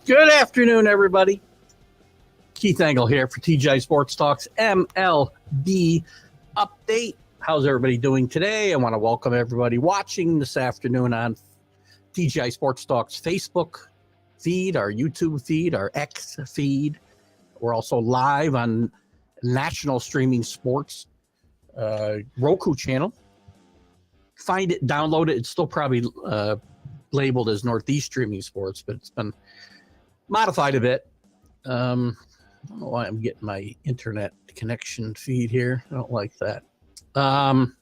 Good afternoon, everybody. Keith Engle here for TGI Sports Talks MLB update. How's everybody doing today? I want to welcome everybody watching this afternoon on TGI Sports Talks Facebook feed, our YouTube feed, our X feed. We're also live on National Streaming Sports Roku channel. Find it, download it. It's still probably labeled as Northeast Streaming Sports, but it's been modified a bit. I don't know why I'm getting my internet connection feed here. I don't like that. Can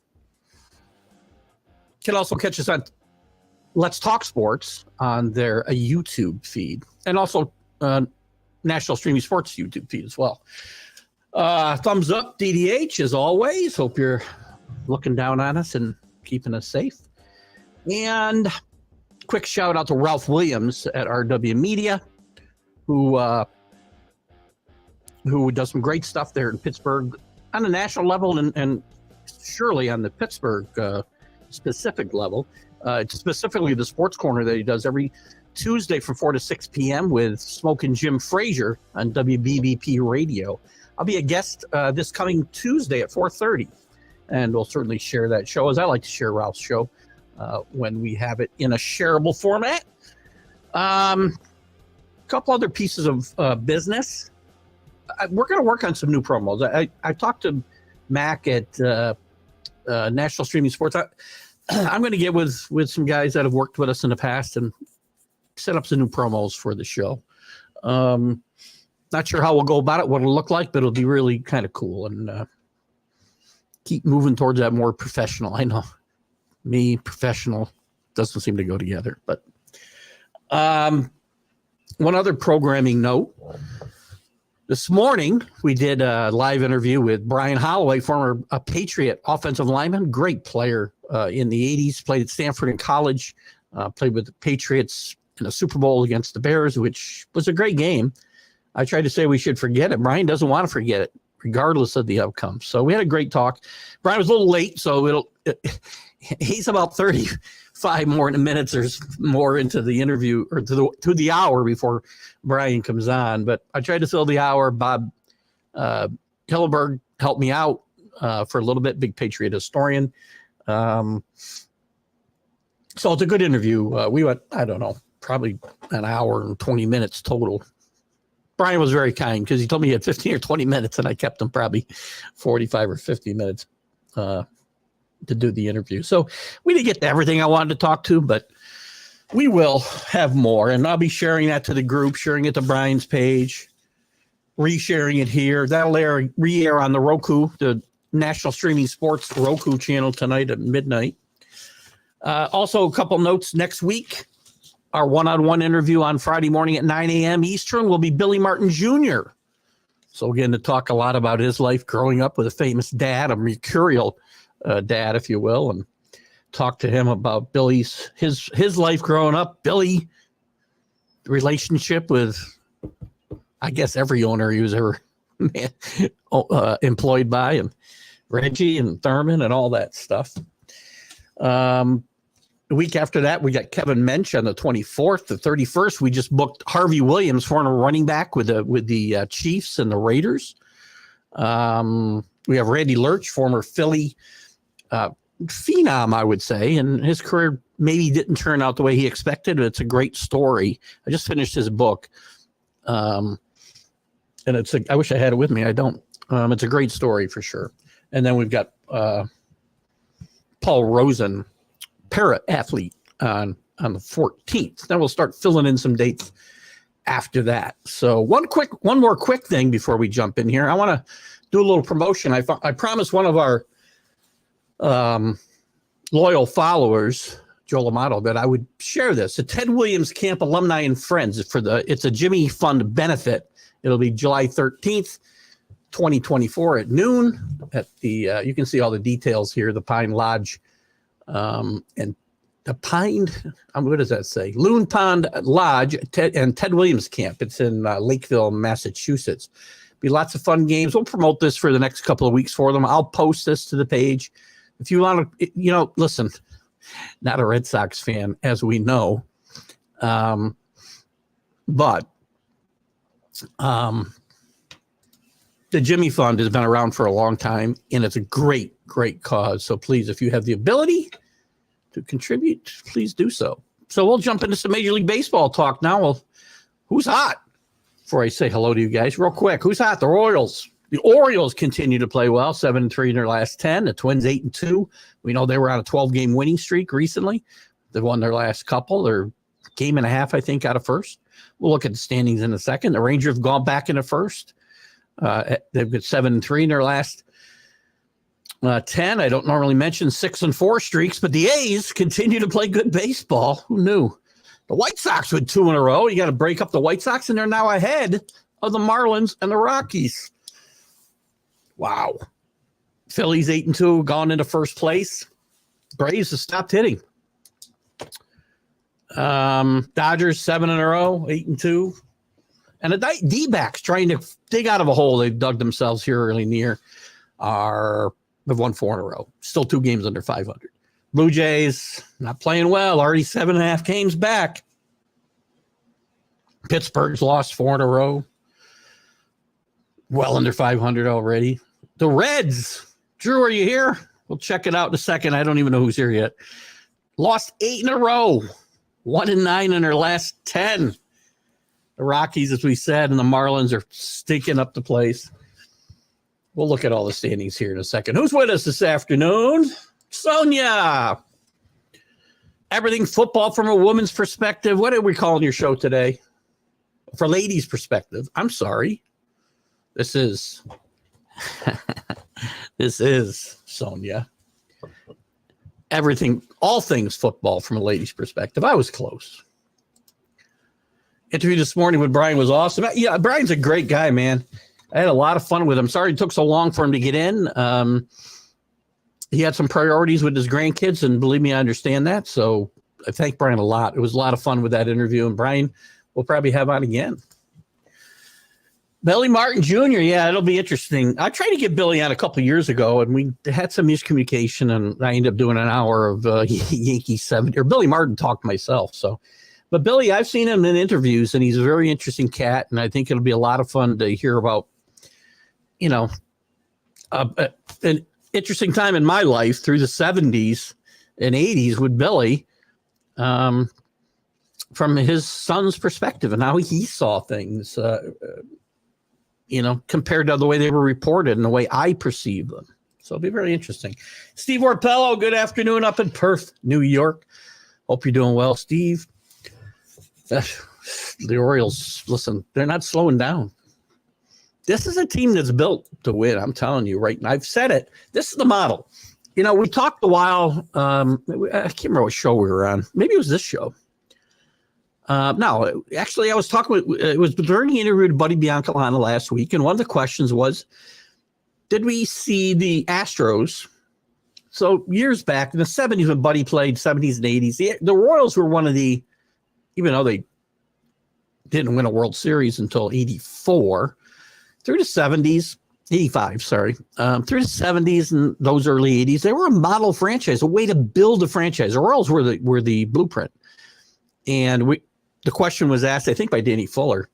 also catch us on Let's Talk Sports on their YouTube feed, and also National Streaming Sports YouTube feed as well. Thumbs up, DDH, as always. Hope you're looking down on us and keeping us safe. And quick shout out to Ralph Williams at RW Media, who does some great stuff there in Pittsburgh on a national level and surely on the Pittsburgh specific level. It's specifically the Sports Corner that he does every Tuesday from 4 to 6 p.m. with Smokin' Jim Frazier on WBBP Radio. I'll be a guest this coming Tuesday at 4:30, and we'll certainly share that show, as I like to share Ralph's show when we have it in a shareable format. Couple other pieces of business. We're going to work on some new promos. I talked to Mac at National Streaming Sports. I'm going to get with some guys that have worked with us in the past and set up some new promos for the show. Not sure how we'll go about it, what it'll look like, but it'll be really kind of cool, and keep moving towards that more professional. I know me, professional, doesn't seem to go together, but one other programming note. This morning, we did a live interview with Brian Holloway, former Patriot offensive lineman, great player in the 80s, played at Stanford in college, played with the Patriots in a Super Bowl against the Bears, which was a great game. I tried to say we should forget it. Brian doesn't want to forget it, regardless of the outcome. So we had a great talk. Brian was a little late, so he's about 35 more minutes or more into the interview, or to the hour before Brian comes on. But I tried to fill the hour. Bob Hillenberg helped me out for a little bit, big Patriot historian. So it's a good interview. We went, I don't know, probably an hour and 20 minutes total. Brian was very kind because he told me he had 15 or 20 minutes, and I kept him probably 45 or 50 minutes to do the interview. So we didn't get to everything I wanted to talk to, but we will have more, and I'll be sharing that to the group, sharing it to Brian's page, resharing it here. That'll re-air on the Roku, the National Streaming Sports Roku channel tonight at midnight. Also, a couple notes next week. Our one-on-one interview on Friday morning at 9 a.m. Eastern will be Billy Martin Jr. So again, to talk a lot about his life growing up with a famous dad, a mercurial dad, if you will, and talk to him about Billy's his life growing up. Billy, relationship with, I guess, every owner he was ever employed by, and Reggie and Thurman and all that stuff. The week after that, we got Kevin Mensch on the 24th. The 31st, we just booked Harvey Williams, former running back with the Chiefs and the Raiders. We have Randy Lurch, former Philly phenom, I would say, and his career maybe didn't turn out the way he expected, but it's a great story. I just finished his book, and I wish I had it with me. I don't. It's a great story for sure. And then we've got Paul Rosen, para-athlete, on the 14th. Then we'll start filling in some dates after that. So one more quick thing before we jump in here. I want to do a little promotion. I promised one of our loyal followers, Joel Amato, that I would share this. The Ted Williams Camp alumni and friends it's a Jimmy Fund benefit. It'll be July 13th, 2024 at noon at the, you can see all the details here, the Pine Lodge, and the Pine, what does that say? Loon Pond Lodge and Ted Williams Camp. It's in Lakeville, Massachusetts. Be lots of fun games. We'll promote this for the next couple of weeks for them. I'll post this to the page. If you want to, listen, not a Red Sox fan, as we know, but The Jimmy Fund has been around for a long time, and it's a great, great cause. So please, if you have the ability to contribute, please do so. So we'll jump into some Major League Baseball talk now. Well, who's hot? Before I say hello to you guys, real quick, who's hot? The Royals. The Orioles continue to play well, 7-3 in their last 10. The Twins 8-2. We know they were on a 12-game winning streak recently. They won their last couple. They're game and a half, I think, out of first. We'll look at the standings in a second. The Rangers have gone back into first. They've got 7-3 in their last 10. I don't normally mention 6-4 streaks, but the A's continue to play good baseball. Who knew? The White Sox with 2 in a row. You got to break up the White Sox, and they're now ahead of the Marlins and the Rockies. Wow. Phillies 8-2, gone into first place. Braves have stopped hitting. Dodgers 7 in a row, 8-2. And the D-backs trying to dig out of a hole they've dug themselves here early in the year have won 4 in a row. Still 2 games under 500. Blue Jays not playing well, already 7.5 games back. Pittsburgh's lost 4 in a row. Well under 500 already. The Reds, Drew, are you here? We'll check it out in a second. I don't even know who's here yet. Lost 8 in a row. 1-9 in their last 10. The Rockies, as we said, and the Marlins are stinking up the place. We'll look at all the standings here in a second. Who's with us this afternoon? Sonia. Everything football from a woman's perspective. What are we calling your show today? For ladies' perspective. I'm sorry. This is Sonia. Everything, all things football from a lady's perspective. I was close. Interview this morning with Brian was awesome. Yeah, Brian's a great guy, man. I had a lot of fun with him. Sorry it took so long for him to get in. He had some priorities with his grandkids, and believe me, I understand that. So I thank Brian a lot. It was a lot of fun with that interview, and Brian we'll probably have on again. Billy Martin Jr., yeah, it'll be interesting. I tried to get Billy on a couple of years ago, and we had some miscommunication, and I ended up doing an hour of Yankee 70, or Billy Martin talked myself. So, but Billy, I've seen him in interviews, and he's a very interesting cat, and I think it'll be a lot of fun to hear about, you know, an interesting time in my life through the 70s and 80s with Billy, from his son's perspective and how he saw things, you know, compared to the way they were reported and the way I perceive them. So it'll be very interesting. Steve Orpello, good afternoon up in Perth, New York. Hope you're doing well, Steve. The Orioles, listen, they're not slowing down. This is a team that's built to win. I'm telling you right now. I've said it. This is the model. You know, we talked a while. I can't remember what show we were on. Maybe it was this show. No, actually, I was talking with, it was during the interview with Buddy Biancalana last week, and one of the questions was, did we see the Astros? So years back in the 70s when Buddy played, 70s and 80s, the Royals were one of the, even though they didn't win a World Series until 84, through the 70s, 85, sorry, through the 70s and those early 80s, they were a model franchise, a way to build a franchise. The Royals were the blueprint. And the question was asked, I think, by Danny Fuller,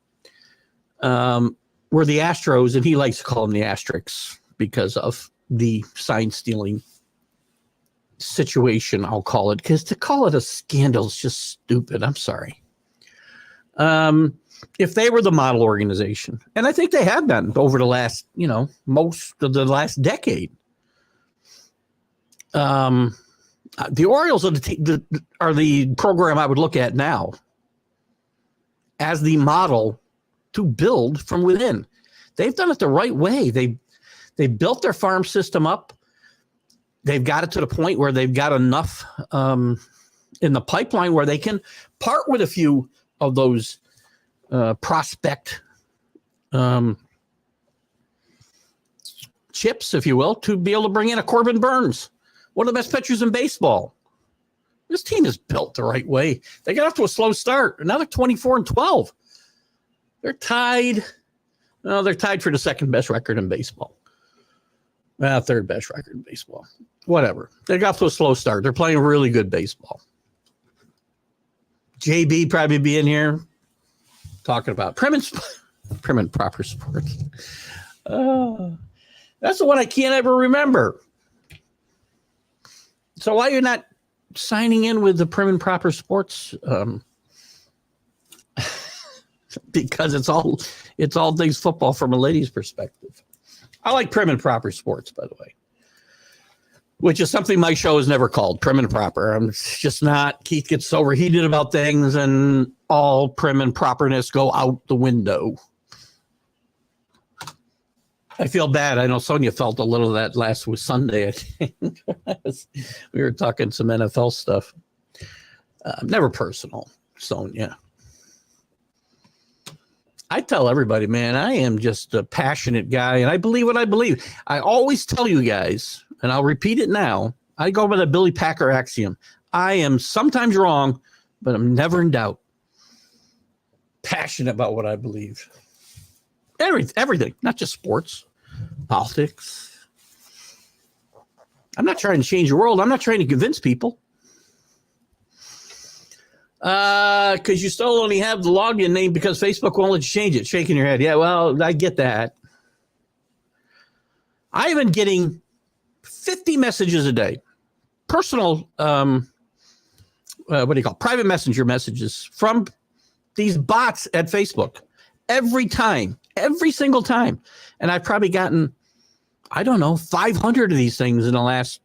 were the Astros, and he likes to call them the Asterix because of the sign stealing situation, I'll call it, because to call it a scandal is just stupid. I'm sorry. If they were the model organization, and I think they have been over the last, you know, most of the last decade. The Orioles are the program I would look at now as the model to build from within. They've done it the right way. They built their farm system up. They've got it to the point where they've got enough in the pipeline where they can part with a few of those prospect chips, if you will, to be able to bring in a Corbin Burns, one of the best pitchers in baseball. This team is built the right way. They got off to a slow start. Now they're 24-12. They're tied. No, they're tied for the second best record in baseball. Third best record in baseball. Whatever. They got off to a slow start. They're playing really good baseball. JB probably be in here talking about Prim Prim and Proper Sports. That's the one I can't ever remember. So why are you not signing in with the Prim and Proper Sports? Because it's all things football from a lady's perspective. I like Prim and Proper Sports, by the way, which is something my show has never called, Prim and Proper. I'm just not. Keith gets overheated about things, and all prim and properness go out the window. I feel bad. I know Sonia felt a little of that last Sunday, I think. We were talking some NFL stuff. Never personal, Sonia. I tell everybody, man, I am just a passionate guy, and I believe what I believe. I always tell you guys, and I'll repeat it now, I go by the Billy Packer axiom. I am sometimes wrong, but I'm never in doubt. Passionate about what I believe. Everything, not just sports, politics. I'm not trying to change the world. I'm not trying to convince people. Because you still only have the login name because Facebook won't let you change it. Shaking your head. Yeah, well, I get that. I've been getting 50 messages a day. Personal, private messenger messages from these bots at Facebook every single time. And I've probably gotten, 500 of these things in the last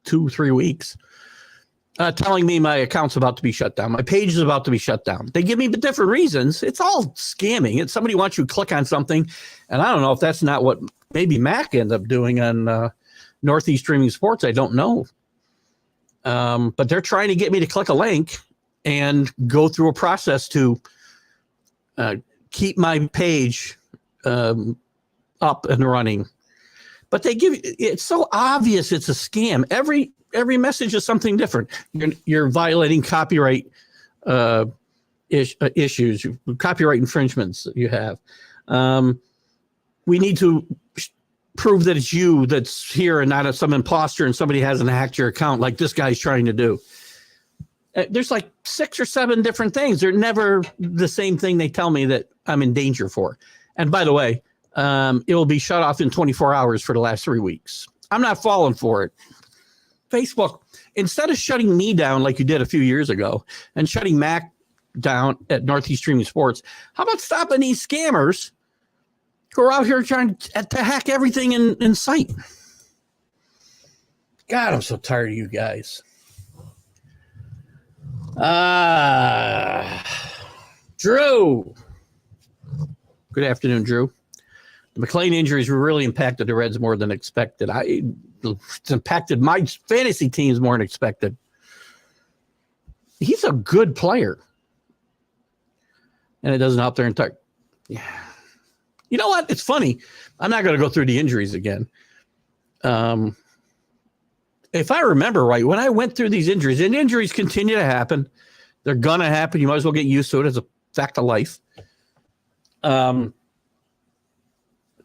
2-3 weeks. Telling me my account's about to be shut down. My page is about to be shut down. They give me different reasons. It's all scamming. It's somebody wants you to click on something. And I don't know if that's not what maybe Mac ended up doing on Northeast Streaming Sports. I don't know. But they're trying to get me to click a link and go through a process to keep my page up and running. But it's so obvious it's a scam. Every message is something different. You're violating copyright issues, copyright infringements that you have. We need to prove that it's you that's here and not some imposter and somebody hasn't hacked your account like this guy's trying to do. There's like 6 or 7 different things. They're never the same thing they tell me that I'm in danger for. And by the way, it will be shut off in 24 hours for the last 3 weeks. I'm not falling for it. Facebook, instead of shutting me down like you did a few years ago and shutting Mac down at Northeast Streaming Sports, how about stopping these scammers who are out here trying to hack everything in sight? God, I'm so tired of you guys. Drew. Good afternoon, Drew. The McLean injuries really impacted the Reds more than expected. It's impacted my fantasy teams more than expected. He's a good player. And it doesn't help their entire. Yeah. You know what? It's funny. I'm not going to go through the injuries again. If I remember right, when I went through these injuries, and injuries continue to happen, they're going to happen. You might as well get used to it as a fact of life.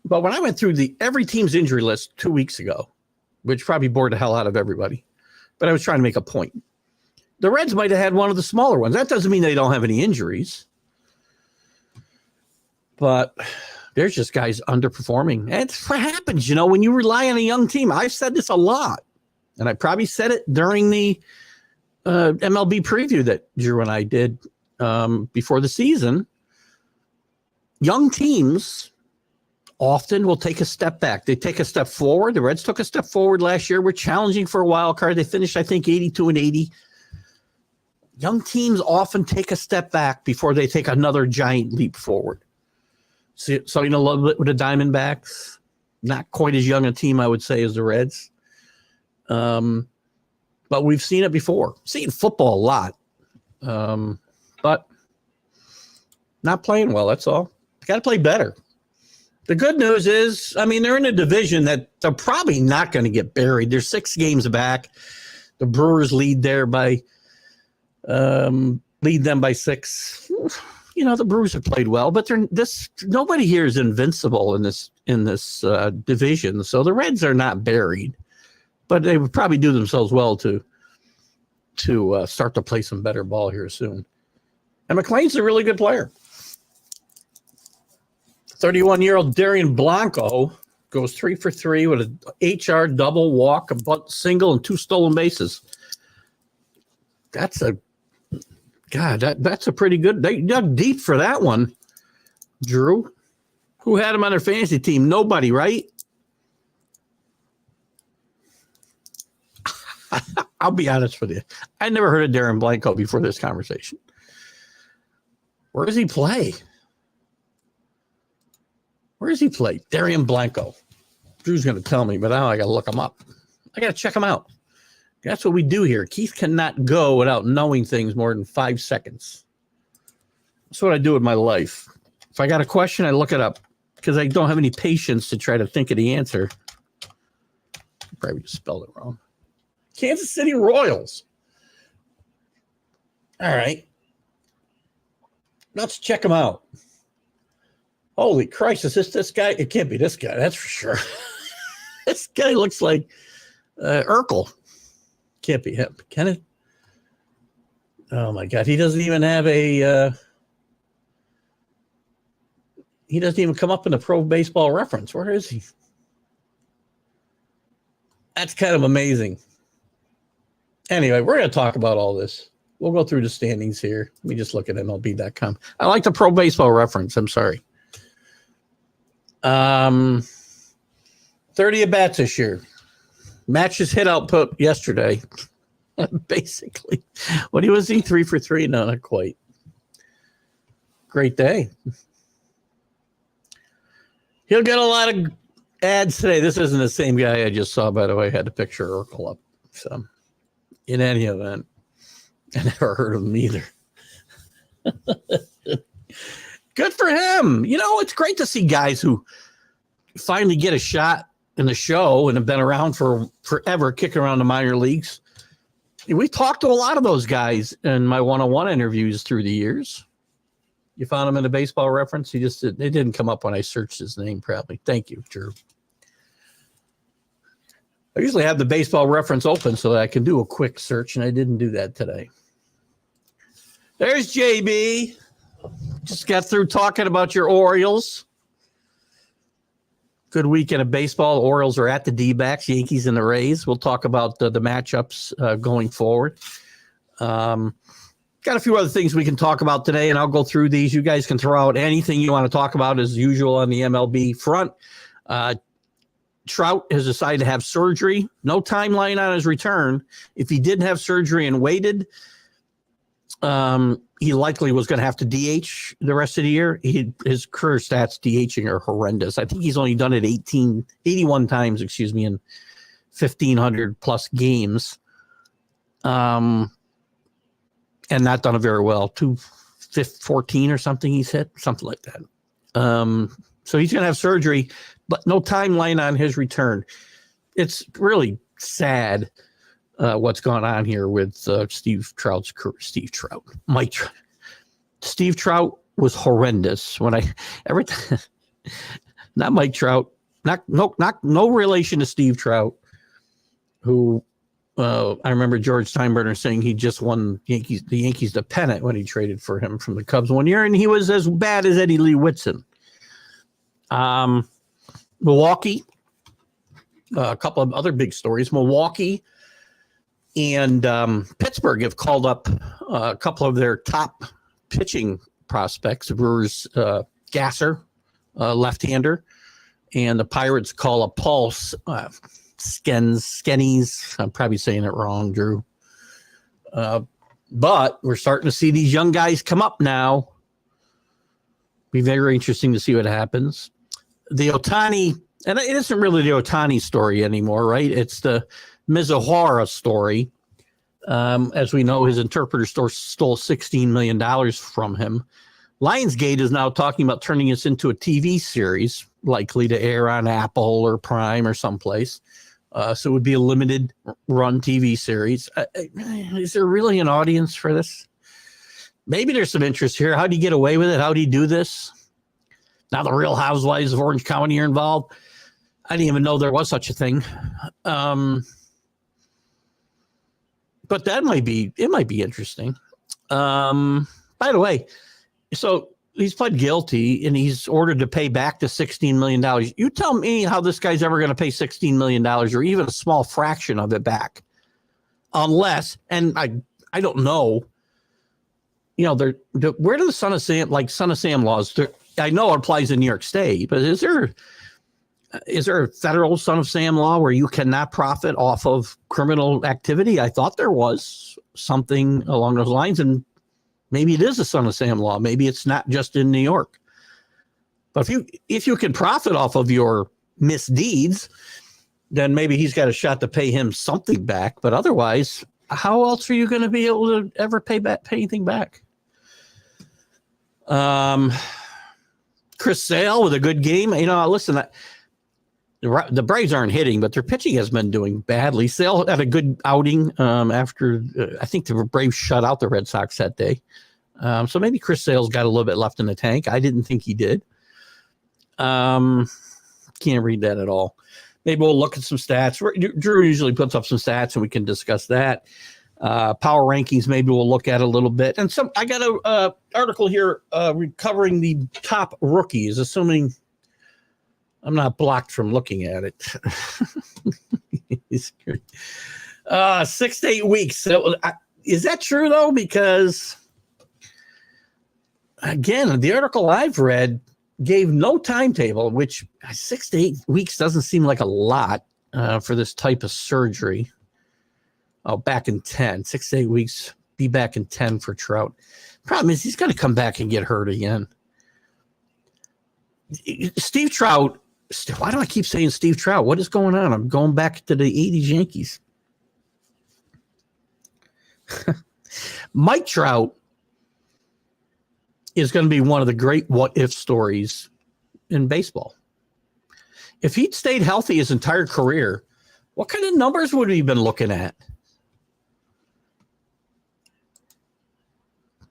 But when I went through every team's injury list 2 weeks ago, which probably bored the hell out of everybody, but I was trying to make a point. The Reds might have had one of the smaller ones. That doesn't mean they don't have any injuries. But there's just guys underperforming. It's what happens, when you rely on a young team. I've said this a lot, and I probably said it during the MLB preview that Drew and I did before the season. Young teams often will take a step back. They take a step forward. The Reds took a step forward last year. We're challenging for a wild card. They finished, I think, 82-80. Young teams often take a step back before they take another giant leap forward. So a little bit with the Diamondbacks. Not quite as young a team, I would say, as the Reds. But we've seen it before. Seen football a lot. But not playing well, that's all. Got to play better. The good news is, they're in a division that they're probably not going to get buried. They're 6 games back. The Brewers lead them by 6. The Brewers have played well, but nobody here is invincible in this division. So the Reds are not buried, but they would probably do themselves well to start to play some better ball here soon. And McLean's a really good player. 31-year-old Darian Blanco goes 3 for 3 with an HR double, walk, a bunt single, and 2 stolen bases. That's a pretty good. They dug deep for that one. Drew, who had him on their fantasy team? Nobody, right? I'll be honest with you. I never heard of Darren Blanco before this conversation. Where does he play? Darian Blanco. Drew's going to tell me, but now I got to look him up. I got to check him out. That's what we do here. Keith cannot go without knowing things more than 5 seconds. That's what I do with my life. If I got a question, I look it up because I don't have any patience to try to think of the answer. Probably just spelled it wrong. Kansas City Royals. All right. Let's check him out. Holy Christ, is this guy? It can't be this guy, that's for sure. This guy looks like Urkel. Can't be him, can it? Oh my God, he doesn't even have a he doesn't even come up in the Pro Baseball Reference. Where is he? That's kind of amazing. Anyway, we're going to talk about all this. We'll go through the standings here. Let me just look at MLB.com. I like the Pro Baseball Reference. I'm sorry. 30 at-bats this year. Matched his hit output yesterday. Basically. What was he? 3 for 3? No, not quite. Great day. He'll get a lot of ads today. This isn't the same guy I just saw, by the way. I had the picture Urkel up. So, in any event, I never heard of him either. Good for him. You know, it's great to see guys who finally get a shot in the show and have been around for forever, kicking around the minor leagues. We talked to a lot of those guys in my one-on-one interviews through the years. You found him in a Baseball Reference? It didn't come up when I searched his name, probably. Thank you, Drew. I usually have the Baseball Reference open so that I can do a quick search, and I didn't do that today. There's JB. Just got through talking about your Orioles. Good weekend of baseball. The Orioles are at the D-backs, Yankees and the Rays. We'll talk about the matchups going forward. Got a few other things we can talk about today, and I'll go through these. You guys can throw out anything you want to talk about as usual on the MLB front. Trout has decided to have surgery. No timeline on his return. If he didn't have surgery and waited, he likely was going to have to DH the rest of the year. His career stats DHing are horrendous. I think he's only done it 81 times, in 1,500 plus games. And not done it very well. 214 or something he's hit, something like that. So he's going to have surgery, but no timeline on his return. It's really sad what's going on here with Steve Trout's career. Steve Trout was horrendous every time. Not Mike Trout, no relation to Steve Trout, who I remember George Steinbrenner saying he just won the Yankees the pennant when he traded for him from the Cubs one year, and he was as bad as Eddie Lee Whitson. Milwaukee, a couple of other big stories. Milwaukee and Pittsburgh have called up a couple of their top pitching prospects. The Brewers, Gasser, left-hander, and the Pirates call up Pulse, Skennies. I'm probably saying it wrong, Drew. But we're starting to see these young guys come up now. Be very interesting to see what happens. The Ohtani, and it isn't really the Ohtani story anymore, right? It's the Mizuhara story. As we know, his interpreter stole $16 million from him. Lionsgate is now talking about turning this into a TV series, likely to air on Apple or Prime or someplace. So it would be a limited run TV series. Is there really an audience for this? Maybe there's some interest here. How do you get away with it? How do you do this? Now the Real Housewives of Orange County are involved. I didn't even know there was such a thing. But it might be interesting. By the way, so he's pled guilty and he's ordered to pay back the $16 million. You tell me how this guy's ever going to pay $16 million or even a small fraction of it back. Unless, and I don't know, where do the Son of Sam laws, I know it applies in New York State, but is there a federal Son of Sam law where you cannot profit off of criminal activity? I thought there was something along those lines, and maybe it is a Son of Sam law. Maybe it's not just in New York. But if you can profit off of your misdeeds, then maybe he's got a shot to pay him something back. But otherwise, how else are you going to be able to ever pay anything back? Chris Sale with a good game. Listen, the Braves aren't hitting, but their pitching has been doing badly. Sale had a good outing after I think the Braves shut out the Red Sox that day. So maybe Chris Sale's got a little bit left in the tank. I didn't think he did. Can't read that at all. Maybe we'll look at some stats. Drew usually puts up some stats, and we can discuss that. Power rankings, maybe we'll look at a little bit. And I got an article here covering the top rookies, assuming I'm not blocked from looking at it. 6 to 8 weeks. So, is that true, though? Because, again, the article I've read gave no timetable, which 6 to 8 weeks doesn't seem like a lot for this type of surgery. Oh, back in 10. 6 to 8 weeks, be back in 10 for Trout. Problem is, he's going to come back and get hurt again. Steve Trout, why do I keep saying Steve Trout? What is going on? I'm going back to the 80s Yankees. Mike Trout is going to be one of the great what-if stories in baseball. If he'd stayed healthy his entire career, what kind of numbers would we have been looking at?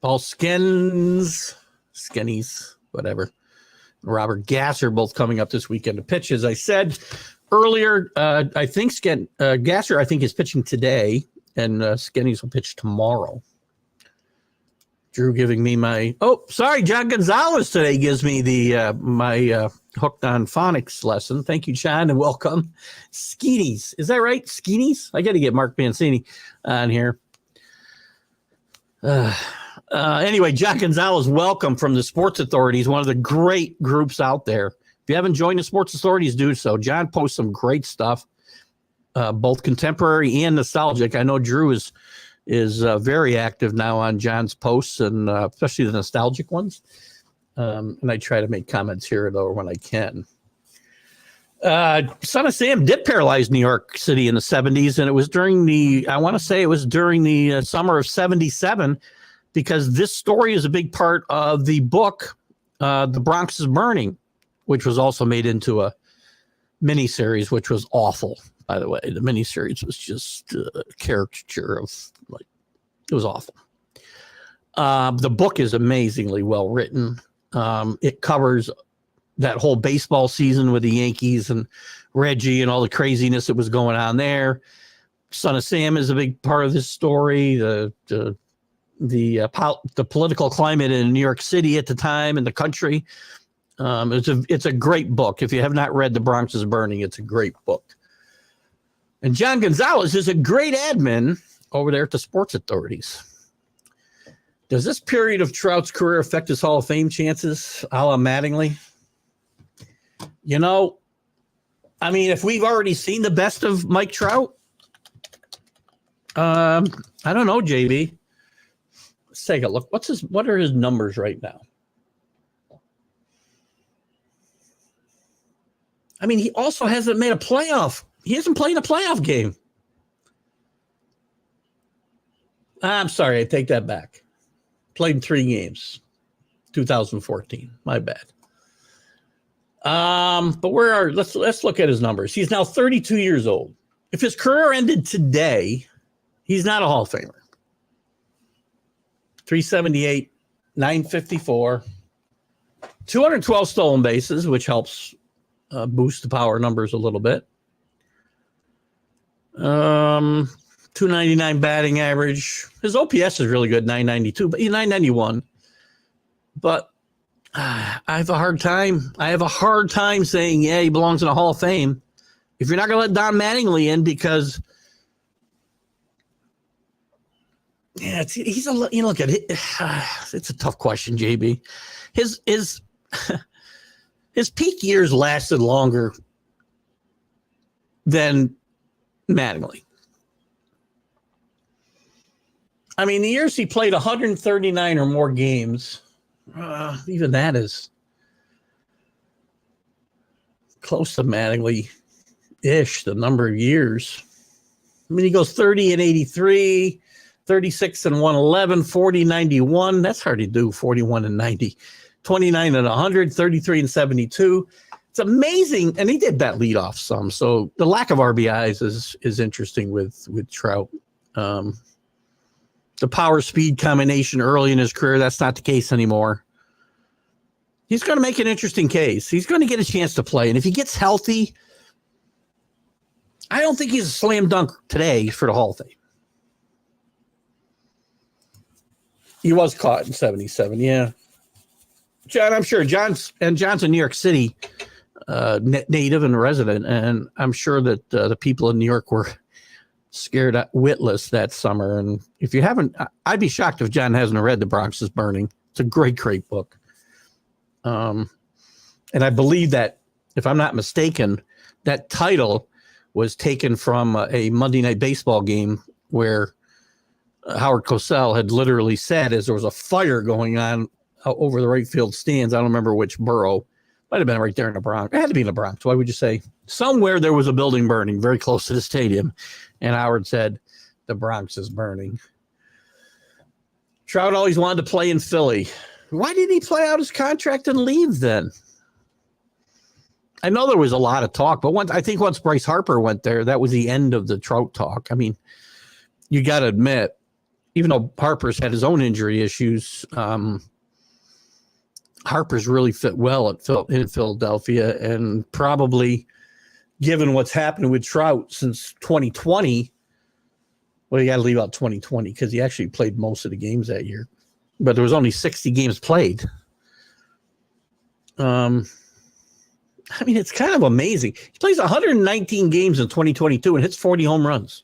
Paul Skennies, whatever. Robert Gasser both coming up this weekend to pitch. As I said earlier, I think Gasser, I think, is pitching today, and Skennies will pitch tomorrow. Drew giving me John Gonzalez today gives me the my hooked on phonics lesson. Thank you, John, and welcome. Skeenies. Is that right? Skeenies? I got to get Mark Mancini on here. Anyway, John Gonzalez, welcome from the Sports Authorities, one of the great groups out there. If you haven't joined the Sports Authorities, do so. John posts some great stuff, both contemporary and nostalgic. I know Drew is very active now on John's posts, and especially the nostalgic ones. And I try to make comments here, though, when I can. Son of Sam did paralyze New York City in the 70s, and it was during the summer of 77, because this story is a big part of the book, The Bronx is Burning, which was also made into a miniseries, which was awful, by the way. The miniseries was just a caricature of, it was awful. The book is amazingly well written. It covers that whole baseball season with the Yankees and Reggie and all the craziness that was going on there. Son of Sam is a big part of this story. The political climate in New York City at the time and the country. It's a great book. If you have not read The Bronx is Burning, it's a great book. And John Gonzalez is a great admin over there at the Sports Authorities. Does this period of Trout's career affect his Hall of Fame chances, a la Mattingly? If we've already seen the best of Mike Trout, I don't know, JB. Let's take a look. What are his numbers right now? He also hasn't made a playoff. He hasn't played a playoff game. I'm sorry, I take that back. Played in 3 games. 2014. My bad. But let's look at his numbers. He's now 32 years old. If his career ended today, he's not a Hall of Famer. 378, 954, 212 stolen bases, which helps boost the power numbers a little bit. 299 batting average. His OPS is really good, 992, but 991. But I have a hard time. I have a hard time saying, yeah, he belongs in the Hall of Fame. If you're not going to let Don Mattingly in because, yeah, he's a, look at it. It's a tough question, JB. His peak years lasted longer than Mattingly. I mean, the years he played 139 or more games, even that is close to Mattingly-ish, the number of years. I mean, he goes 30 and 83, 36 and 111, 40, 91. That's hard to do, 41 and 90. 29 and 100, 33 and 72. It's amazing. And he did bat leadoff some. So the lack of RBIs is interesting with Trout. The power speed combination early in his career, that's not the case anymore. He's going to make an interesting case. He's going to get a chance to play. And if he gets healthy, I don't think he's a slam dunk today for the Hall of Fame. He was caught in 77, yeah. John, I'm sure John's in New York City native and resident, and I'm sure that the people in New York were scared witless that summer. And if you haven't, I'd be shocked if John hasn't read The Bronx is Burning. It's a great book. And I believe that, if I'm not mistaken, that title was taken from a Monday Night Baseball game where Howard Cosell had literally said, as there was a fire going on over the right field stands, I don't remember which borough, might have been right there in the Bronx. It had to be in the Bronx. Why would you say? Somewhere there was a building burning very close to the stadium. And Howard said, the Bronx is burning. Trout always wanted to play in Philly. Why didn't he play out his contract and leave then? I know there was a lot of talk, but I think once Bryce Harper went there, that was the end of the Trout talk. I mean, you got to admit, even though Harper's had his own injury issues, Harper's really fit well in Philadelphia, and probably given what's happened with Trout since 2020, well, you got to leave out 2020 because he actually played most of the games that year, but there was only 60 games played. I mean, it's kind of amazing. He plays 119 games in 2022 and hits 40 home runs.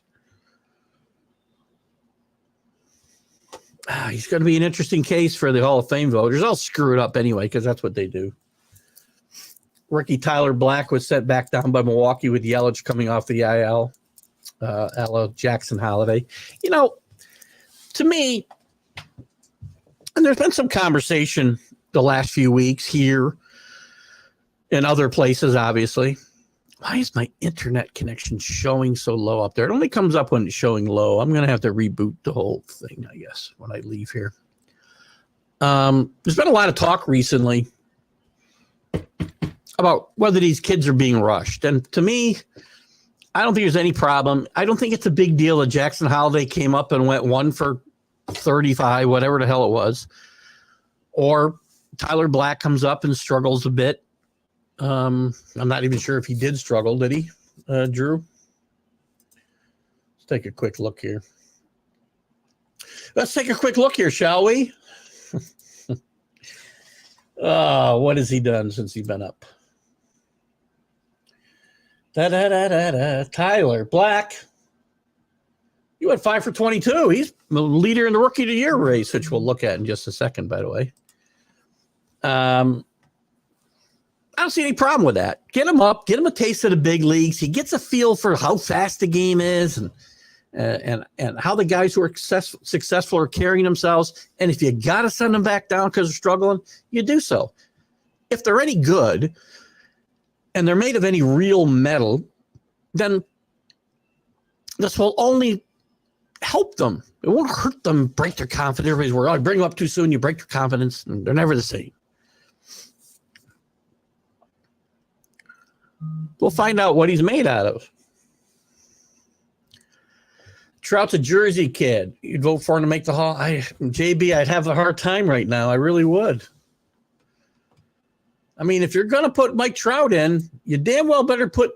He's going to be an interesting case for the Hall of Fame voters. I'll screw it up anyway because that's what they do. Ricky Tyler Black was sent back down by Milwaukee with Yelich coming off the IL. Ella Jackson Holiday. You know, to me, and there's been some conversation the last few weeks here and other places, obviously. Why is my internet connection showing so low up there? It only comes up when it's showing low. I'm going to have to reboot the whole thing, I guess, when I leave here. There's been a lot of talk recently about whether these kids are being rushed. And to me, I don't think there's any problem. I don't think it's a big deal that Jackson Holiday came up and went 1 for 35, whatever the hell it was. Or Tyler Black comes up and struggles a bit. I'm not even sure if he did struggle. Did he, Drew? Let's take a quick look here. Let's take a quick look here, shall we? What has he done since he's been up? Tyler Black. He went 5 for 22. He's the leader in the Rookie of the Year race, which we'll look at in just a second, by the way. I don't see any problem with that. Get him up, get him a taste of the big leagues. He gets a feel for how fast the game is and how the guys who are successful are carrying themselves. And if you got to send them back down because they're struggling, you do so. If they're any good and they're made of any real metal, then this will only help them. It won't hurt them, break their confidence. Everybody's worried, you bring them up too soon, you break their confidence, and they're never the same. We'll find out what he's made out of. Trout's a Jersey kid. You'd vote for him to make the Hall. JB, I'd have a hard time right now. I really would. I mean, if you're going to put Mike Trout in, you damn well better put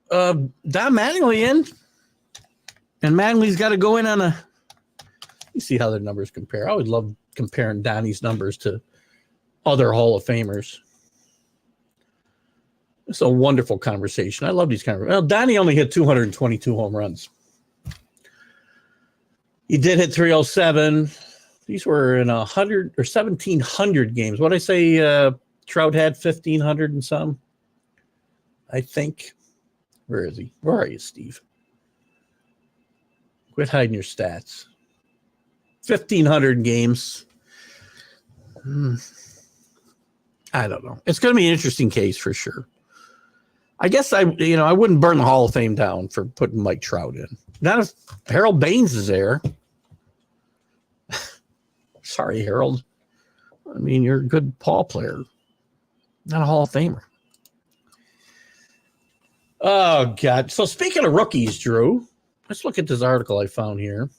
Don Mattingly in. And Mattingly's got to go in on you see how their numbers compare. I always love comparing Donnie's numbers to other Hall of Famers. It's a wonderful conversation. I love these kind of. Well, Donnie only hit 222 home runs. He did hit 307. These were in 100 or 1,700 games. What did I say? Trout had 1,500 and some. I think. Where is he? Where are you, Steve? Quit hiding your stats. 1,500 games. I don't know. It's going to be an interesting case for sure. I guess I wouldn't burn the Hall of Fame down for putting Mike Trout in. Not if Harold Baines is there. Sorry, Harold. I mean, you're a good ball player, not a Hall of Famer. Oh, God. So speaking of rookies, Drew, let's look at this article I found here.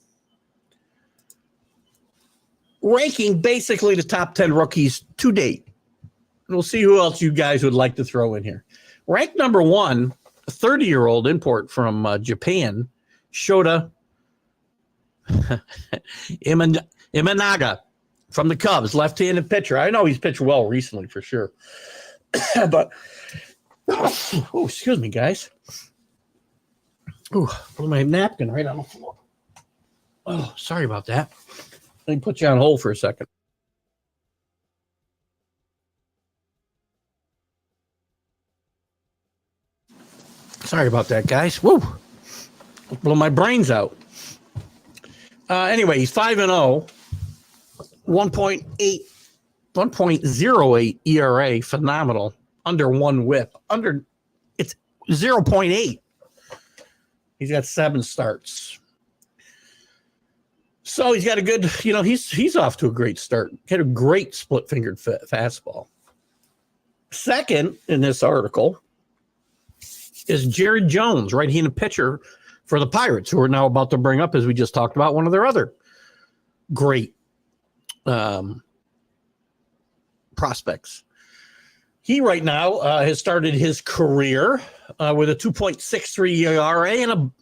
Ranking basically the top 10 rookies to date. And we'll see who else you guys would like to throw in here. Ranked number 1, a 30-year-old import from Japan, Shota Imanaga from the Cubs, left-handed pitcher. I know he's pitched well recently for sure. But, oh, excuse me, guys. Oh, put my napkin right on the floor. Oh, sorry about that. Let me put you on hold for a second. Sorry about that, guys. Woo! Blow my brains out. Anyway, he's 5-0, 1.08 ERA, phenomenal. Under 1 WHIP. It's 0.8. He's got 7 starts. So he's got a good, he's off to a great start. Had a great split-fingered fastball. Second in this article is Jared Jones, right-handed pitcher for the Pirates, who are now about to bring up, as we just talked about, one of their other great prospects. He right now has started his career with a 2.63 ERA and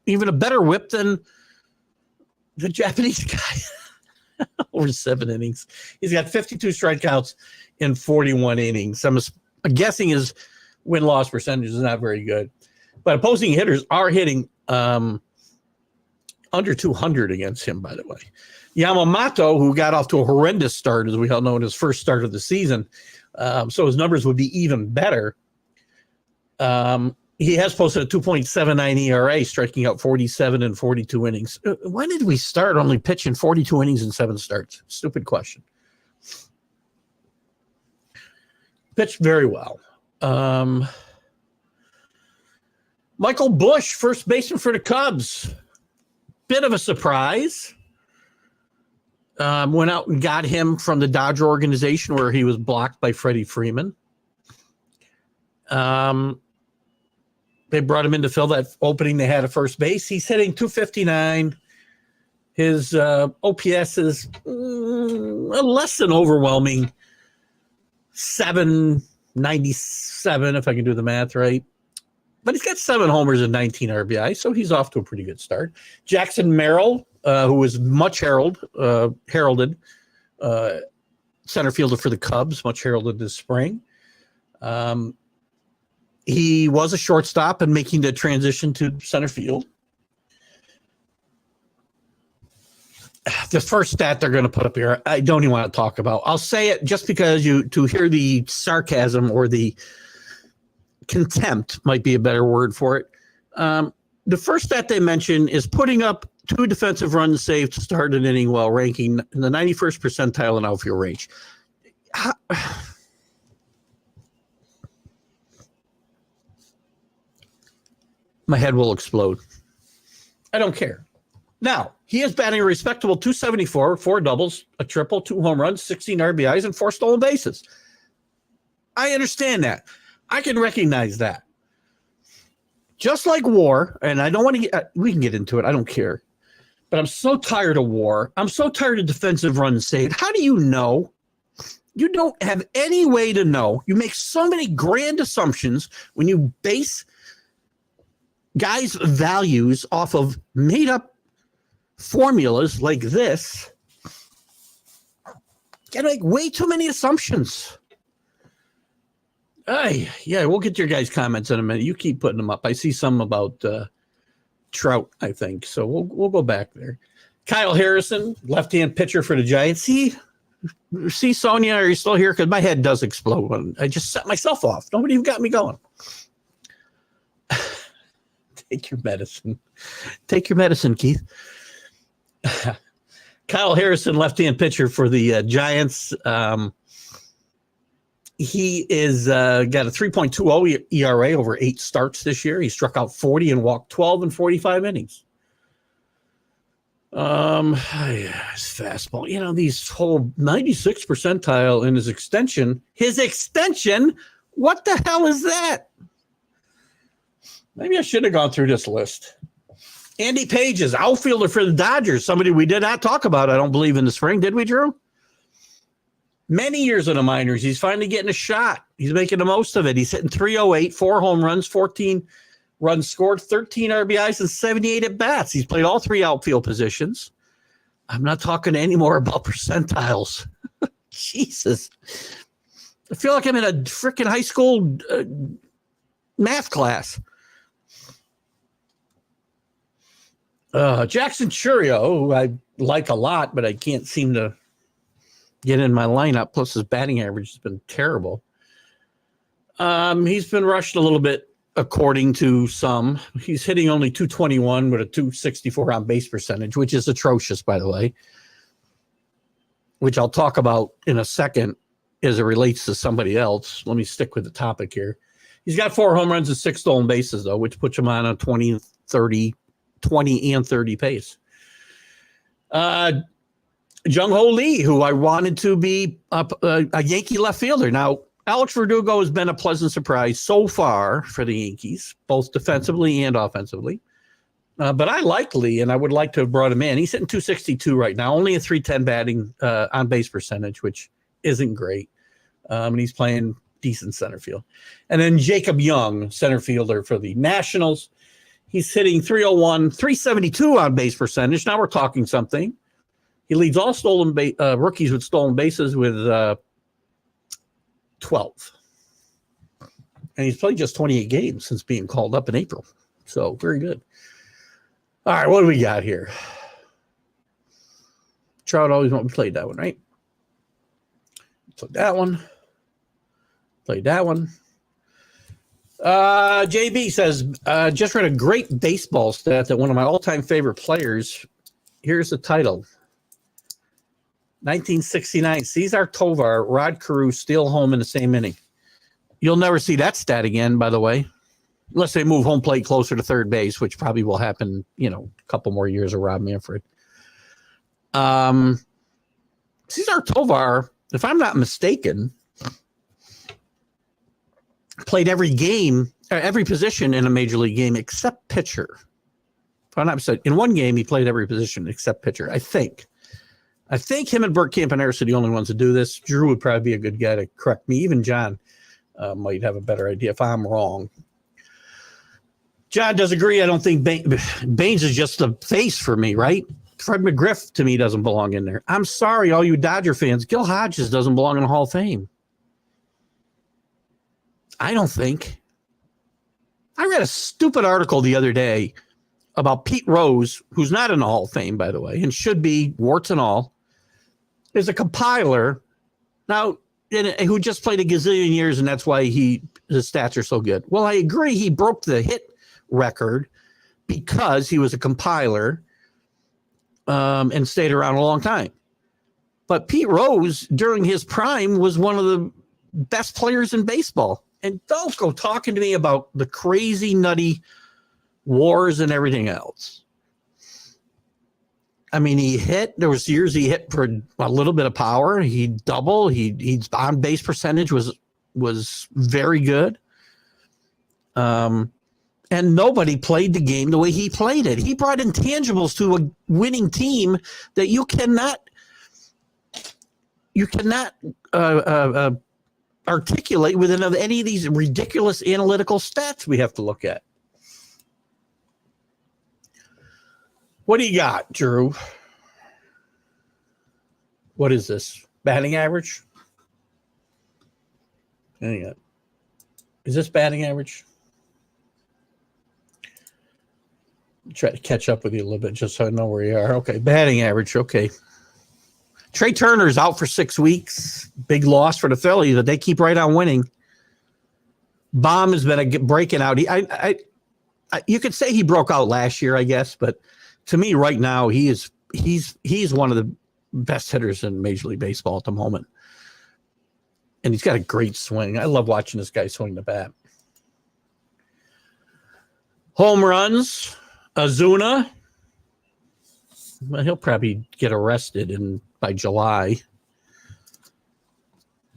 even a better whip than the Japanese guy over 7 innings. He's got 52 strikeouts in 41 innings. I'm guessing his win-loss percentage is not very good. But opposing hitters are hitting under 200 against him, by the way. Yamamoto, who got off to a horrendous start, as we all know, in his first start of the season, so his numbers would be even better. He has posted a 2.79 ERA, striking out 47 and 42 innings. When did we start only pitching 42 innings and 7 starts? Stupid question. Pitched very well. Michael Busch, first baseman for the Cubs. Bit of a surprise. Went out and got him from the Dodger organization where he was blocked by Freddie Freeman. They brought him in to fill that opening they had at first base. He's hitting 259. His OPS is a less than overwhelming 797, if I can do the math right. But he's got 7 homers and 19 RBI, so he's off to a pretty good start. Jackson Merrill, who was much heralded center fielder for the Cubs, much heralded this spring. He was a shortstop and making the transition to center field. The first stat they're going to put up here, I don't even want to talk about. I'll say it just because to hear the sarcasm or the contempt might be a better word for it. The first stat they mention is putting up 2 defensive runs saved to start an inning while ranking in the 91st percentile in outfield range. My head will explode. I don't care. Now, he is batting a respectable 274, 4 doubles, a triple, 2 home runs, 16 RBIs, and 4 stolen bases. I understand that. I can recognize that. Just like WAR, and I don't want to get, we can get into it. I don't care. But I'm so tired of WAR. I'm so tired of defensive runs saved. How do you know? You don't have any way to know. You make so many grand assumptions when you base guys' values off of made-up formulas like this. I make way too many assumptions. Yeah, we'll get your guys' comments in a minute. You keep putting them up. I see some about Trout, I think. So we'll go back there. Kyle Harrison, left-hand pitcher for the Giants. See, Sonia, are you still here? Because my head does explode. I just set myself off. Nobody even got me going. Take your medicine. Take your medicine, Keith. Kyle Harrison, left-hand pitcher for the Giants. He is got a 3.20 ERA over 8 starts this year. He struck out 40 and walked 12 in 45 innings. His fastball, these whole 96 percentile in his extension. What the hell is that? Maybe I should have gone through this list. Andy Page is outfielder for the Dodgers, somebody we did not talk about, I don't believe, in the spring. Did we, Drew? Many years in the minors. He's finally getting a shot. He's making the most of it. He's hitting 308, 4 home runs, 14 runs scored, 13 RBIs, and 78 at-bats. He's played all 3 outfield positions. I'm not talking anymore about percentiles. Jesus. I feel like I'm in a freaking high school math class. Jackson Churio, who I like a lot, but I can't seem to get in my lineup. Plus his batting average has been terrible. He's been rushed a little bit, according to some. He's hitting only 221 with a 264 on base percentage, which is atrocious, by the way, which I'll talk about in a second as it relates to somebody else. Let me stick with the topic here. He's got 4 home runs and 6 stolen bases, though, which puts him on a 20 and 30 pace. Jung-Ho Lee, who I wanted to be a Yankee left fielder. Now, Alex Verdugo has been a pleasant surprise so far for the Yankees, both defensively and offensively. But I like Lee, and I would like to have brought him in. He's hitting 262 right now, only a 310 batting on base percentage, which isn't great. And he's playing decent center field. And then Jacob Young, center fielder for the Nationals. He's hitting 301, 372 on base percentage. Now we're talking something. He leads all rookies with stolen bases with 12. And he's played just 28 games since being called up in April. So very good. All right, what do we got here? Trout always played that one, right? Played that one. Played that one. JB says, just read a great baseball stat that one of my all-time favorite players, here's the title. 1969, Cesar Tovar, Rod Carew steal home in the same inning. You'll never see that stat again, by the way, unless they move home plate closer to third base, which probably will happen, a couple more years of Rob Manfred. Cesar Tovar, if I'm not mistaken, played every game, every position in a major league game except pitcher. If I'm not mistaken, in one game, he played every position except pitcher, I think. I think him and Burt Campaneris are the only ones to do this. Drew would probably be a good guy to correct me. Even John might have a better idea if I'm wrong. John does agree. I don't think Baines is just a face for me, right? Fred McGriff, to me, doesn't belong in there. I'm sorry, all you Dodger fans. Gil Hodges doesn't belong in the Hall of Fame. I don't think. I read a stupid article the other day about Pete Rose, who's not in the Hall of Fame, by the way, and should be, warts and all, is a compiler now who just played a gazillion years, and that's why his stats are so good. Well, I agree. He broke the hit record because he was a compiler and stayed around a long time. But Pete Rose, during his prime, was one of the best players in baseball. And don't go talking to me about the crazy, nutty wars and everything else. I mean, there was years he hit for a little bit of power. He'd double. He's on base percentage was very good. And nobody played the game the way he played it. He brought intangibles to a winning team that you cannot articulate within any of these ridiculous analytical stats we have to look at. What do you got, Drew? What is this? Batting average? Hang on. Is this batting average? Try to catch up with you a little bit just so I know where you are. Okay, batting average. Okay. Trey Turner's out for 6 weeks. Big loss for the Phillies, but they keep right on winning. Baum has been breaking out. You could say he broke out last year, I guess, but to me right now, he's one of the best hitters in Major League Baseball at the moment. And he's got a great swing. I love watching this guy swing the bat. Home runs. Ozuna, well, he'll probably get arrested by July.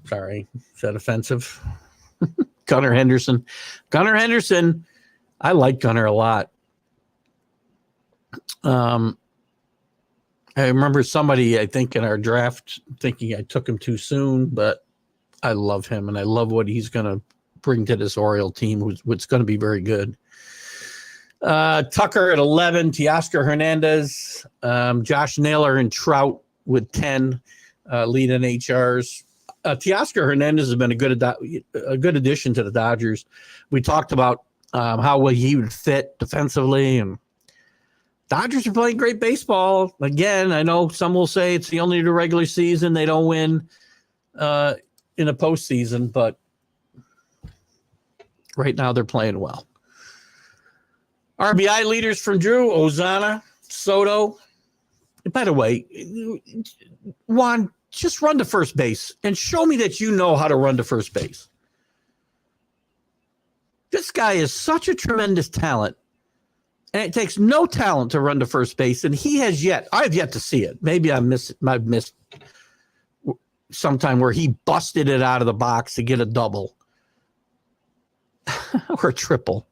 Sorry, is that offensive? Gunnar Henderson. I like Gunnar a lot. I remember somebody, I think, in our draft thinking I took him too soon, but I love him, and I love what he's going to bring to this Oriole team, which is going to be very good. Tucker at 11, Teoscar Hernandez, Josh Naylor and Trout with 10, leading HRs. Teoscar Hernandez has been a good addition to the Dodgers. We talked about how he would fit defensively, and Dodgers are playing great baseball. Again, I know some will say it's the only the regular season they don't win in the postseason, but right now they're playing well. RBI leaders from Drew, Ozuna, Soto. And by the way, Juan, just run to first base and show me that you know how to run to first base. This guy is such a tremendous talent, and it takes no talent to run to first base, and I've yet to see it. Maybe I've missed sometime where he busted it out of the box to get a double or a triple.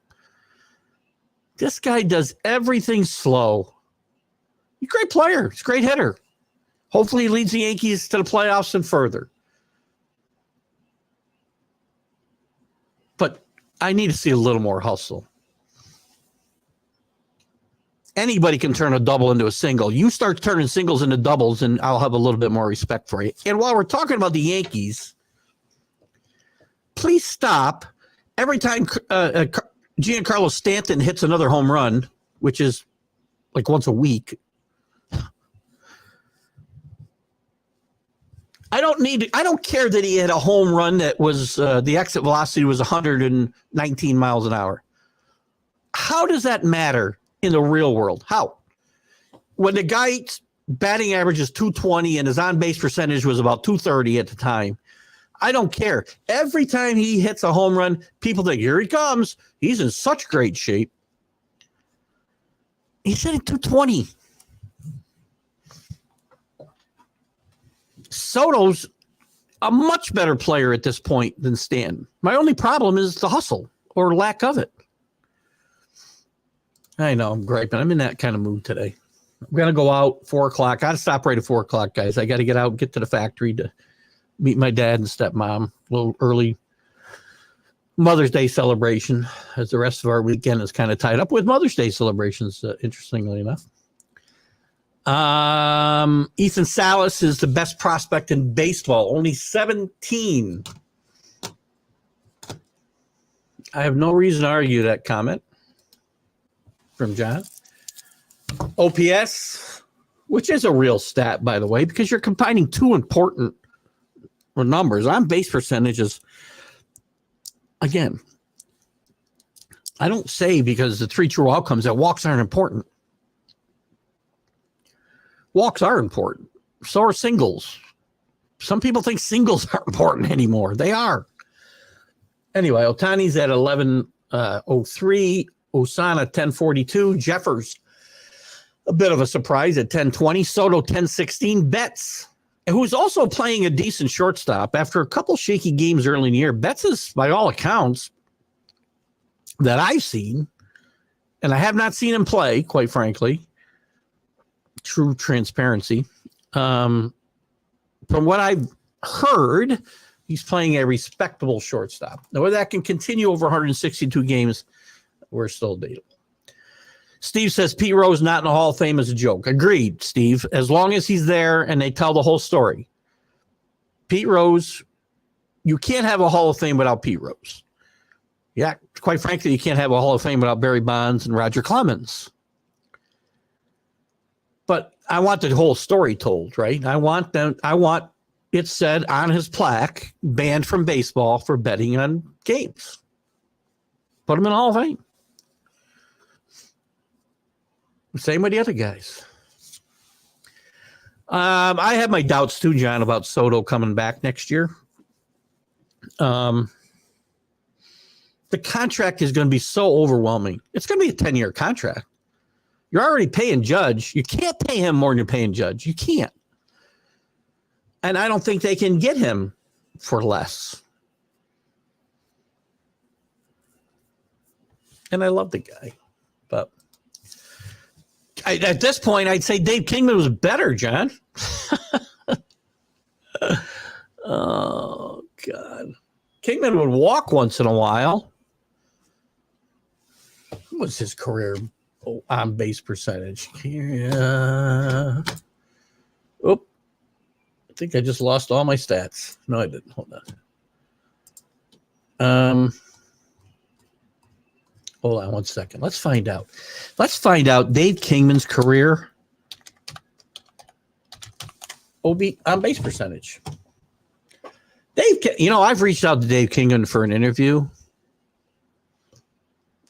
This guy does everything slow. He's a great player. He's a great hitter. Hopefully he leads the Yankees to the playoffs and further. But I need to see a little more hustle. Anybody can turn a double into a single. You start turning singles into doubles, and I'll have a little bit more respect for you. And while we're talking about the Yankees, please stop. Every time Giancarlo Stanton hits another home run, which is like once a week, I don't care that he had a home run that was the exit velocity was 119 miles an hour. How does that matter in the real world? How? When the guy's batting average is 220 and his on-base percentage was about 230 at the time, I don't care. Every time he hits a home run, people think, here he comes. He's in such great shape. He's hitting 220. Soto's a much better player at this point than Stanton. My only problem is the hustle or lack of it. I know, I'm griping. I'm in that kind of mood today. I'm going to go out 4 o'clock. I got to stop right at 4 o'clock, guys. I got to get out and get to the factory to meet my dad and stepmom. A little early Mother's Day celebration, as the rest of our weekend is kind of tied up with Mother's Day celebrations, interestingly enough. Ethan Salas is the best prospect in baseball, only 17. I have no reason to argue that comment from John. OPS, which is a real stat, by the way, because you're combining two important numbers. On base percentages, again, I don't say because the 3 true outcomes that walks aren't important. Walks are important. So are singles. Some people think singles aren't important anymore. They are. Anyway, Ohtani's at 11:03. Osana 10:42. Jeffers, a bit of a surprise at 10:20. Soto 10:16. Betts, who's also playing a decent shortstop after a couple shaky games early in the year. Betts is, by all accounts that I've seen, and I have not seen him play, quite frankly, true transparency. From what I've heard, he's playing a respectable shortstop. Now, whether that can continue over 162 games, we're still debatable. Steve says Pete Rose not in the Hall of Fame is a joke. Agreed, Steve. As long as he's there and they tell the whole story. Pete Rose, you can't have a Hall of Fame without Pete Rose. Yeah, quite frankly, you can't have a Hall of Fame without Barry Bonds and Roger Clemens. But I want the whole story told, right? I want it said on his plaque, banned from baseball for betting on games. Put him in the Hall of Fame. Same with the other guys. I have my doubts too, John, about Soto coming back next year. The contract is going to be so overwhelming. It's going to be a 10-year contract. You're already paying Judge. You can't pay him more than you're paying Judge. You can't. And I don't think they can get him for less. And I love the guy. But at this point, I'd say Dave Kingman was better, John. Oh, God. Kingman would walk once in a while. What was his career on base percentage? Yeah. Oop. I think I just lost all my stats. No, I didn't. Hold on. Hold on one second. Let's find out. Let's find out Dave Kingman's career OB on base percentage. I've reached out to Dave Kingman for an interview.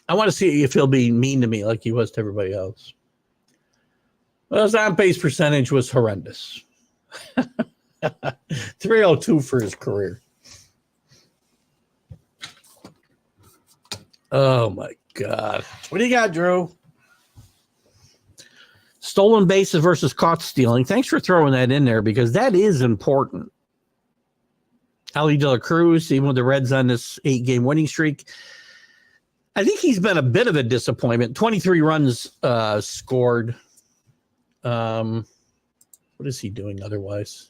I want to see if he'll be mean to me like he was to everybody else. Well, his on-base percentage was horrendous. 302 for his career. Oh, my God. What do you got, Drew? Stolen bases versus caught stealing. Thanks for throwing that in there because that is important. Ali De La Cruz, even with the Reds on this 8-game winning streak, I think he's been a bit of a disappointment. 23 runs scored. What is he doing otherwise?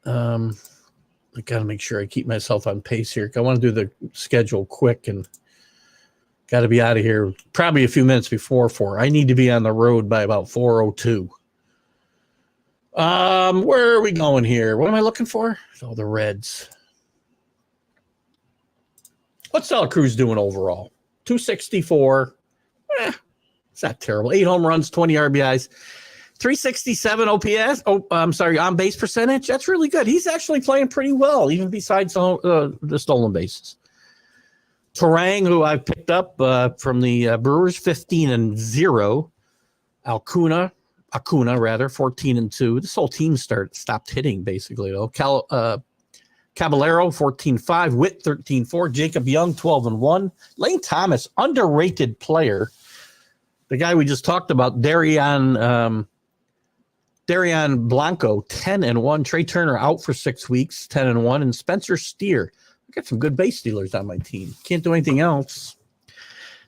I got to make sure I keep myself on pace here. I want to do the schedule quick and got to be out of here probably a few minutes before 4. I need to be on the road by about 4:02. Where are we going here? What am I looking for? Oh, the Reds. What's De La Cruz doing overall? 264. It's not terrible. 8 home runs, 20 RBIs, 367 OPS. On base percentage. That's really good. He's actually playing pretty well, even besides the stolen bases. Terang, who I picked up from the Brewers, 15-0. Acuna, 14-2. This whole team stopped hitting basically though. Caballero, 14-5. Witt, 13-4. Jacob Young, 12-1. Lane Thomas, underrated player. The guy we just talked about, Darian Blanco, 10-1. Trey Turner out for 6 weeks, 10-1. And Spencer Steer. I got some good base stealers on my team. Can't do anything else.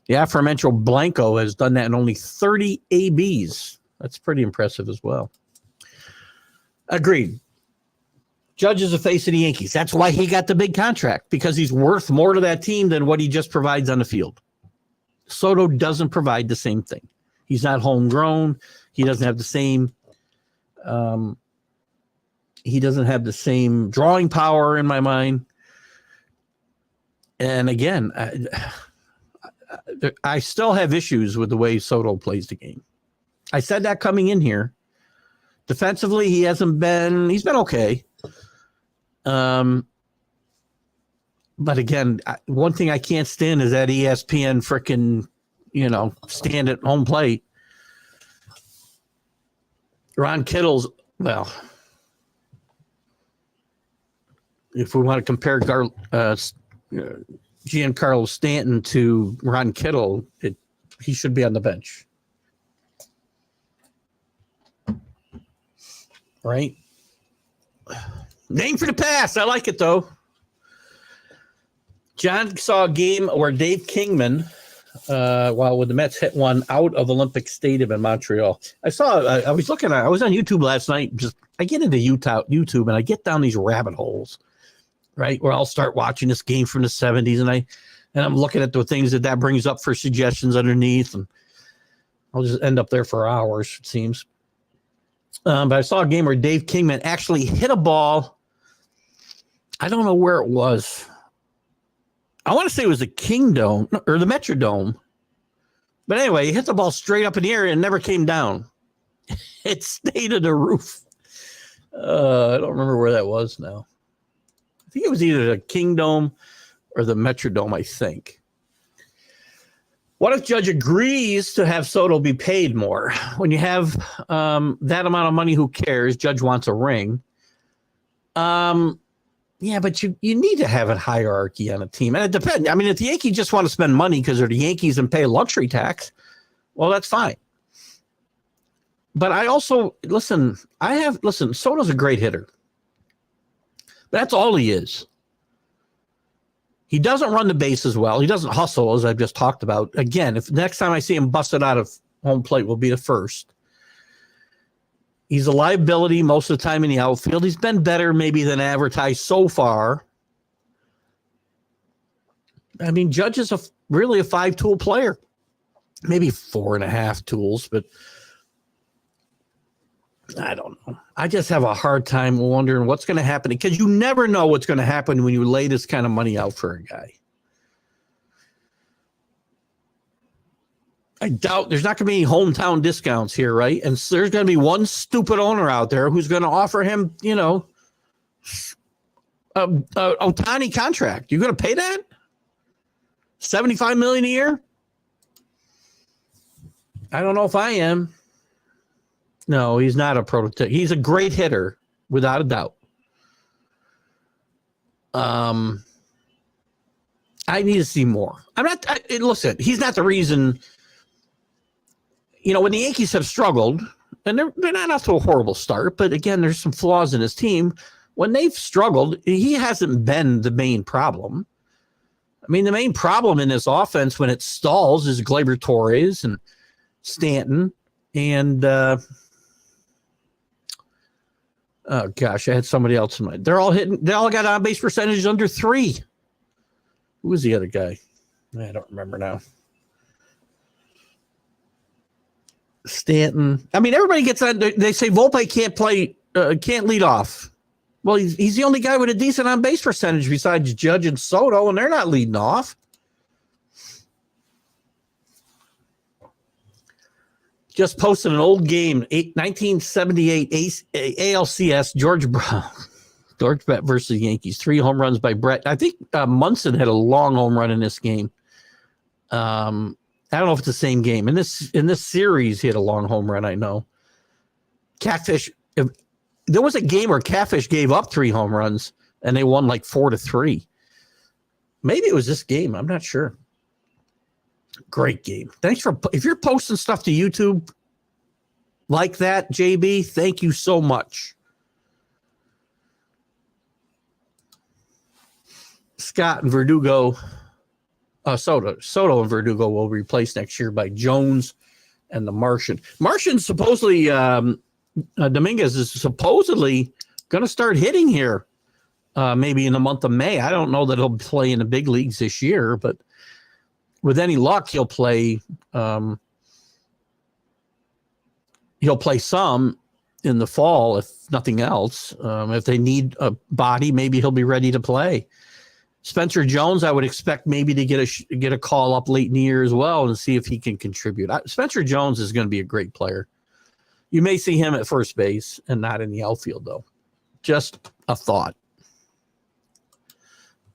The aforementioned Blanco has done that in only 30 ABs. That's pretty impressive as well. Agreed. Judge is the face of the Yankees. That's why he got the big contract, because he's worth more to that team than what he just provides on the field. Soto doesn't provide the same thing. He's not homegrown. He doesn't have the same drawing power in my mind. And again, I still have issues with the way Soto plays the game. I said that coming in here. Defensively, he's been okay. But again, one thing I can't stand is that ESPN frickin', stand at home plate. Ron Kittle's, well, if we want to compare Giancarlo Stanton to Ron Kittle, he should be on the bench. Right? Name for the pass. I like it, though. John saw a game where Dave Kingman, when the Mets hit one out of Olympic Stadium in Montreal. I was on YouTube last night. I get into YouTube and I get down these rabbit holes, right? Where I'll start watching this game from the 70s and I'm looking at the things that brings up for suggestions underneath, and I'll just end up there for hours, it seems. But I saw a game where Dave Kingman actually hit a ball. I don't know where it was. I want to say it was the Kingdome or the Metrodome. But anyway, he hit the ball straight up in the air and never came down. It stayed at the roof. I don't remember where that was now. I think it was either the Kingdome or the Metrodome, I think. What if Judge agrees to have Soto be paid more? When you have that amount of money, who cares? Judge wants a ring. Yeah, but you need to have a hierarchy on a team. And it depends. I mean, if the Yankees just want to spend money because they're the Yankees and pay luxury tax, well, that's fine. But I also, Soto's a great hitter. That's all he is. He doesn't run the bases well. He doesn't hustle, as I've just talked about. Again, if next time I see him busted out of home plate will be the first. He's a liability most of the time in the outfield. He's been better maybe than advertised so far. I mean, Judge is really a 5-tool player. Maybe 4.5 tools, but I don't know. I just have a hard time wondering what's going to happen because you never know what's going to happen when you lay this kind of money out for a guy. I doubt there's not going to be any hometown discounts here, right? And so there's going to be one stupid owner out there who's going to offer him, a Ohtani contract. You're going to pay that? $75 million a year? I don't know if I am. No, he's not a prototype. He's a great hitter, without a doubt. I need to see more. Listen, he's not the reason. When the Yankees have struggled, and they're not off to a horrible start, but again, there's some flaws in his team. When they've struggled, he hasn't been the main problem. I mean, the main problem in this offense when it stalls is Gleyber Torres and Stanton and oh gosh, I had somebody else in mind. They all got on base percentage under 3. Who was the other guy? I don't remember now. Stanton. I mean, everybody gets on. They say Volpe can't lead off. Well, he's the only guy with a decent on base percentage besides Judge and Soto, and they're not leading off. Just posted an old game, 1978 ALCS, George Brett versus Yankees. 3 home runs by Brett. I think Munson had a long home run in this game. I don't know if it's the same game. In this series, he had a long home run, I know. Catfish, there was a game where Catfish gave up 3 home runs, and they won like 4-3. Maybe it was this game. I'm not sure. Great game. Thanks if you're posting stuff to YouTube like that, JB, thank you so much. Scott and Verdugo, Soto and Verdugo will replace next year by Jones and the Martian. Martian supposedly, Dominguez is supposedly going to start hitting here maybe in the month of May. I don't know that he'll play in the big leagues this year, but with any luck, he'll play. He'll play some in the fall, if nothing else. If they need a body, maybe he'll be ready to play. Spencer Jones, I would expect maybe to get a call up late in the year as well and see if he can contribute. Spencer Jones is going to be a great player. You may see him at first base and not in the outfield, though. Just a thought.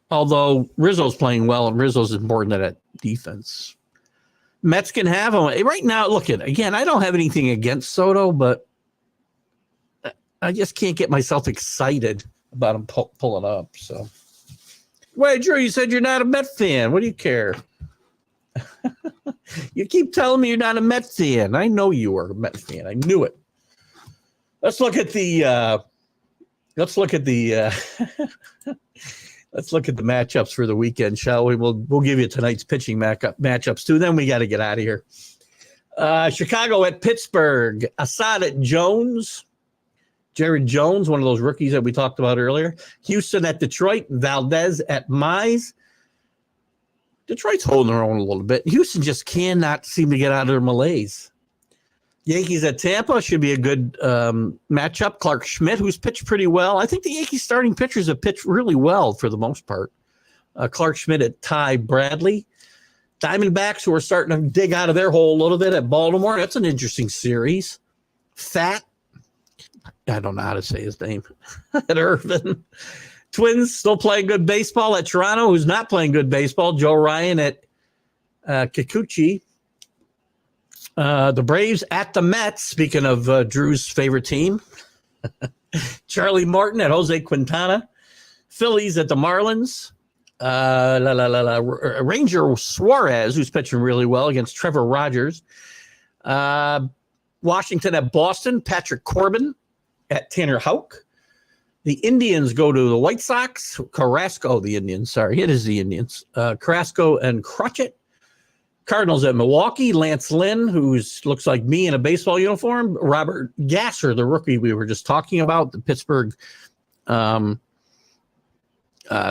Although Rizzo's playing well, and Rizzo's important at that defense. Mets can have him. Right now, look at again, I don't have anything against Soto, but I just can't get myself excited about him pulling up. So, wait, Drew, you said you're not a Met fan. What do you care? You keep telling me you're not a Met fan. I know you are a Met fan. I knew it. Let's look at the Let's look at the matchups for the weekend, shall we? We'll give you tonight's pitching matchups, too. Then we got to get out of here. Chicago at Pittsburgh. Assad at Jones. Jared Jones, one of those rookies that we talked about earlier. Houston at Detroit. Valdez at Mize. Detroit's holding their own a little bit. Houston just cannot seem to get out of their malaise. Yankees at Tampa should be a good matchup. Clark Schmidt, who's pitched pretty well. I think the Yankees starting pitchers have pitched really well for the most part. Clark Schmidt at Ty Bradley. Diamondbacks, who are starting to dig out of their hole a little bit at Baltimore. That's an interesting series. Fat, I don't know how to say his name, at Irvin. Twins still playing good baseball at Toronto, who's not playing good baseball. Joe Ryan at Kikuchi. The Braves at the Mets, speaking of Drew's favorite team. Charlie Morton at Jose Quintana. Phillies at the Marlins. Ranger Suarez, who's pitching really well against Trevor Rogers. Washington at Boston. Patrick Corbin at Tanner Houck. The Indians go to the White Sox. Carrasco, the Indians. Sorry, it is the Indians. Carrasco and Crutchett. Cardinals at Milwaukee. Lance Lynn, who looks like me in a baseball uniform. Robert Gasser, the rookie we were just talking about. The Pittsburgh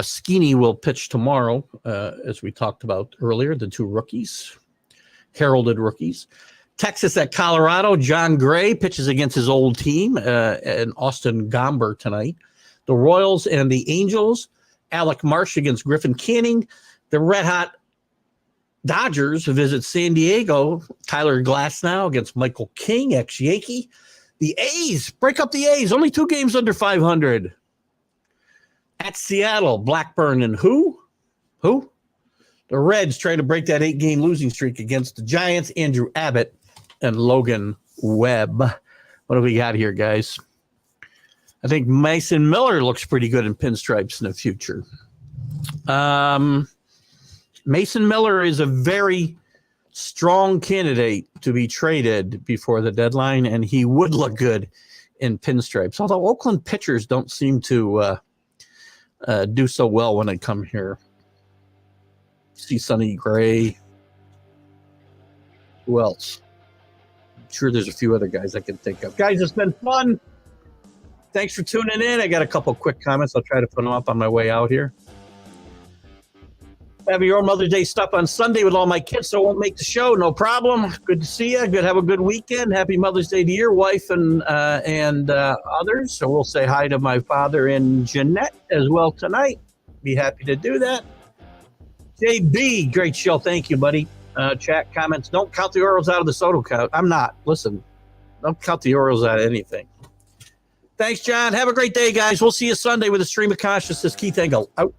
Skeeny will pitch tomorrow, as we talked about earlier, the two rookies, heralded rookies. Texas at Colorado. John Gray pitches against his old team, and Austin Gomber tonight. The Royals and the Angels. Alec Marsh against Griffin Canning. The red-hot Dodgers visit San Diego. Tyler Glasnow against Michael King, ex-Yankee. The A's, break up the A's. Only 2 games under 500. At Seattle, Blackburn and who? The Reds trying to break that 8-game losing streak against the Giants. Andrew Abbott and Logan Webb. What do we got here, guys? I think Mason Miller looks pretty good in pinstripes in the future. Mason Miller is a very strong candidate to be traded before the deadline, and he would look good in pinstripes. Although Oakland pitchers don't seem to do so well when they come here. See Sonny Gray. Who else? I'm sure there's a few other guys I can think of. Guys, it's been fun. Thanks for tuning in. I got a couple quick comments. I'll try to put them up on my way out here. Having your own Mother's Day stuff on Sunday with all my kids, so I won't make the show. No problem. Good to see you. Good. Have a good weekend. Happy Mother's Day to your wife and others. So we'll say hi to my father and Jeanette as well tonight. Be happy to do that. JB, great show. Thank you, buddy. Chat comments. Don't count the Orioles out of the Soto count. I'm not. Listen, don't count the Orioles out of anything. Thanks, John. Have a great day, guys. We'll see you Sunday with a stream of consciousness. Keith Engle out.